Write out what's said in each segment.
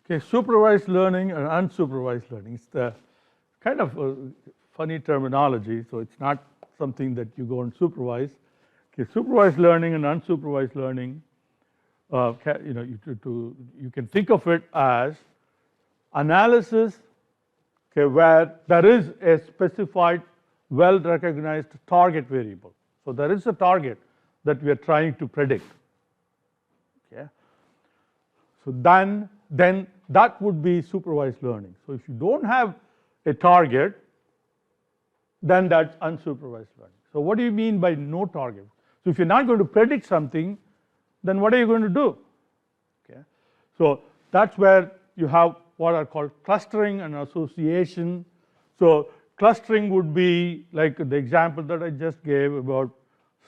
Okay, supervised learning and unsupervised learning. It's the kind of a funny terminology, so it's not something that you go and supervise. Okay, supervised learning and unsupervised learning, you can think of it as analysis, okay, where there is a specified, well-recognized target variable. So there is a target that we are trying to predict. Okay. So then that would be supervised learning. So if you don't have a target, then that's unsupervised learning. So what do you mean by no target? So if you're not going to predict something, then what are you going to do? Okay. So that's where you have what are called clustering and association. So clustering would be like the example that I just gave about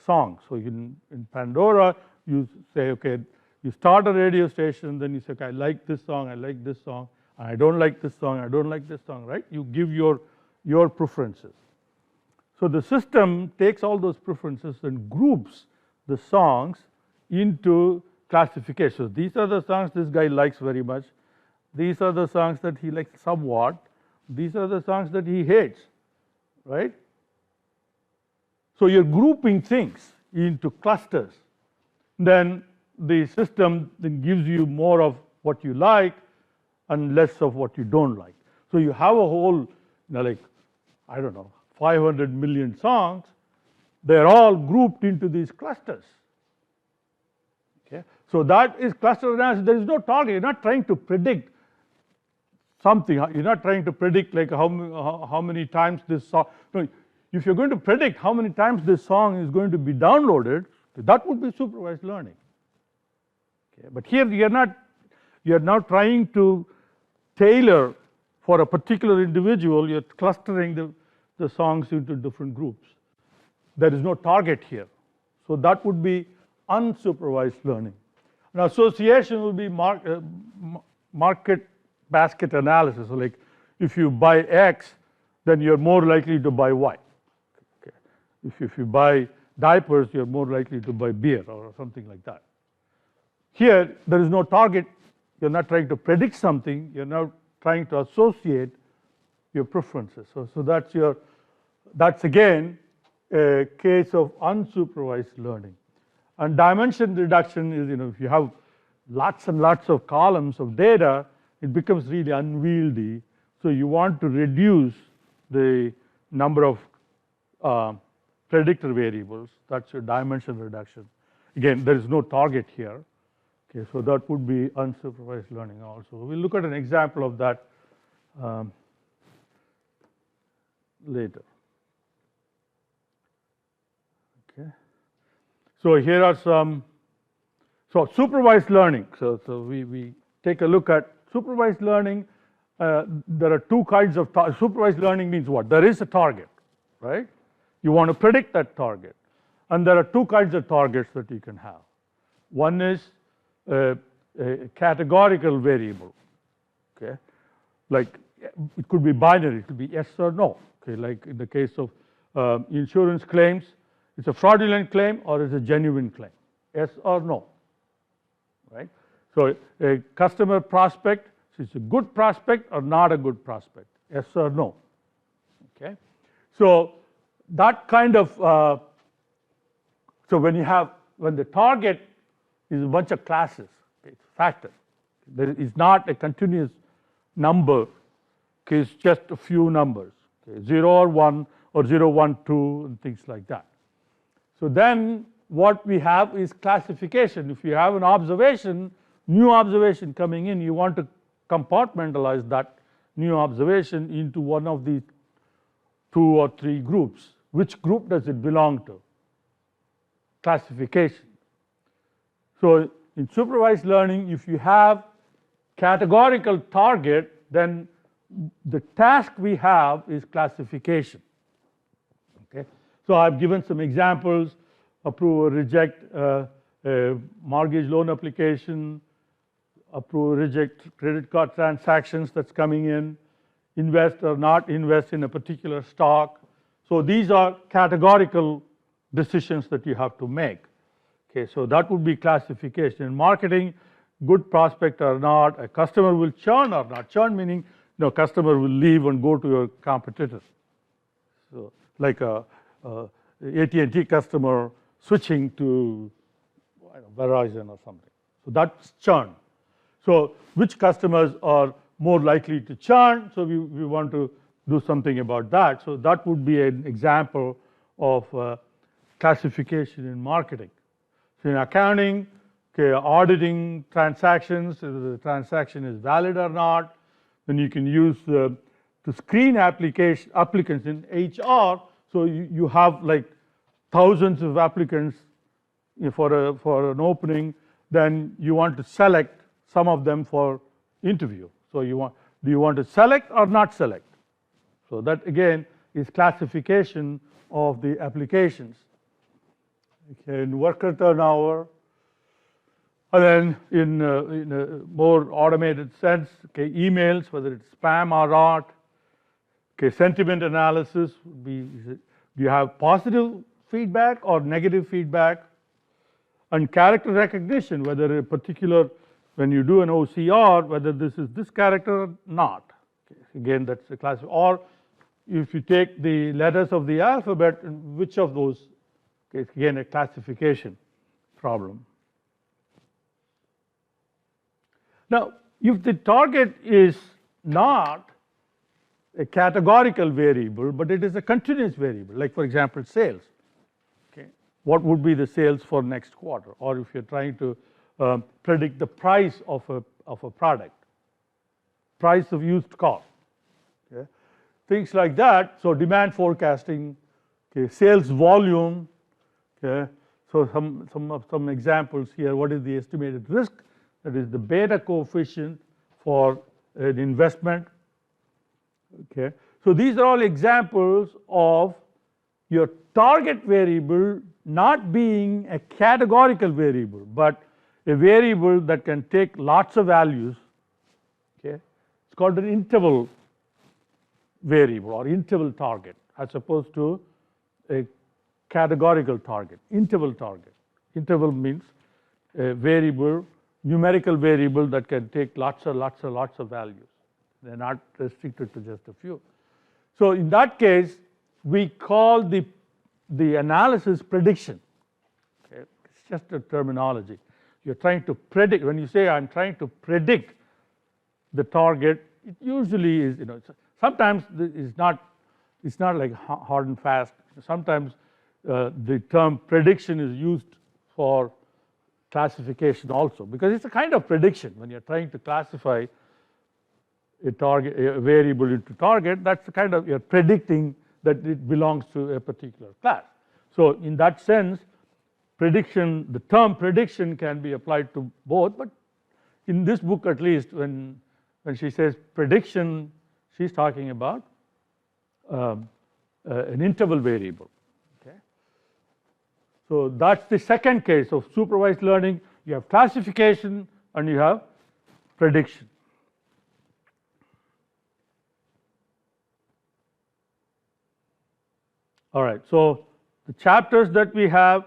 songs. So in Pandora, you say, okay, you start a radio station, then you say, okay, I like this song, and I don't like this song, I don't like this song, right? You give your preferences. So the system takes all those preferences and groups the songs into classifications. These are the songs this guy likes very much. These are the songs that he likes somewhat. These are the songs that he hates, right? So you're grouping things into clusters. Then the system then gives you more of what you like and less of what you don't like. So you have a whole, like, I don't know, 500 million songs. They're all grouped into these clusters. Okay? So that is cluster analysis. There is no target. You're not trying to predict something. You're not trying to predict like how many times this song. No, if you're going to predict how many times this song is going to be downloaded, that would be supervised learning. Okay? But here you're not trying to tailor for a particular individual. You're clustering the songs into different groups. There is no target here. So that would be unsupervised learning. Now association will be market basket analysis. So like if you buy X, then you're more likely to buy Y. Okay. If you buy diapers, you're more likely to buy beer or something like that. Here, there is no target. You're not trying to predict something. You're now trying to associate your preferences. So that's again a case of unsupervised learning. And dimension reduction is, if you have lots and lots of columns of data, it becomes really unwieldy. So you want to reduce the number of predictor variables. That's your dimension reduction. Again, there is no target here. Okay, so that would be unsupervised learning also. We'll look at an example of that later. Okay. So here are some, so supervised learning. So we take a look at supervised learning. There are two kinds of supervised learning means what? There is a target, right? You want to predict that target. And there are two kinds of targets that you can have. One is a categorical variable, okay? Like it could be binary, it could be yes or no, okay? Like in the case of insurance claims, it's a fraudulent claim or it's a genuine claim, yes or no, right? So a customer prospect, so it's a good prospect or not a good prospect, yes or no, okay? So that kind of, so when the target is a bunch of classes, okay, it's factor. There is not a continuous number, okay, it's just a few numbers, okay, 0 or 1 or 0, 1, 2 and things like that. So then what we have is classification. If you have an observation, new observation coming in, you want to compartmentalize that new observation into one of these 2 or 3 groups. Which group does it belong to? Classification. So in supervised learning, if you have categorical target, then the task we have is classification. Okay? So I've given some examples: approve or reject a mortgage loan application, approve or reject credit card transactions that's coming in, invest or not invest in a particular stock. So these are categorical decisions that you have to make. Okay, so that would be classification. In marketing, good prospect or not, a customer will churn or not. Churn meaning, customer will leave and go to your competitor. So like a AT&T customer switching to Verizon or something. So that's churn. So which customers are more likely to churn? So we want to do something about that. So that would be an example of classification in marketing. So in accounting, okay, auditing transactions, whether the transaction is valid or not, then you can use to screen applicants in HR. So you have like thousands of applicants for an opening, then you want to select some of them for interview. So do you want to select or not select? So that again is classification of the applications. Okay, in worker turnover, and then in a more automated sense, okay, emails, whether it's spam or not. Okay, sentiment analysis would be, do you have positive feedback or negative feedback? And character recognition, whether a particular, when you do an OCR, whether this is this character or not. Okay, again, that's a class. Or if you take the letters of the alphabet, which of those, okay, again, a classification problem. Now, if the target is not a categorical variable, but it is a continuous variable, like for example, sales. Okay, what would be the sales for next quarter? Or if you're trying to predict the price of a product, price of used car, okay, things like that. So demand forecasting, okay, sales volume, okay. So some examples here. What is the estimated risk? That is the beta coefficient for an investment. Okay, so these are all examples of your target variable not being a categorical variable, but a variable that can take lots of values. Okay, it's called an interval variable or interval target, as opposed to a categorical target. Interval target. Interval means a variable, numerical variable that can take lots of values. They're not restricted to just a few. So in that case, we call the analysis prediction. Okay? It's just a terminology. You're trying to predict. When you say I'm trying to predict the target, it usually is, sometimes it's not like hard and fast. Sometimes the term prediction is used for classification also, because it's a kind of prediction. When you're trying to classify a variable into target, that's the kind of, you're predicting that it belongs to a particular class. So in that sense, prediction, the term prediction can be applied to both, but in this book at least, when she says prediction, she's talking about an interval variable. Okay? So that's the second case of supervised learning. You have classification and you have prediction. All right, so the chapters that we have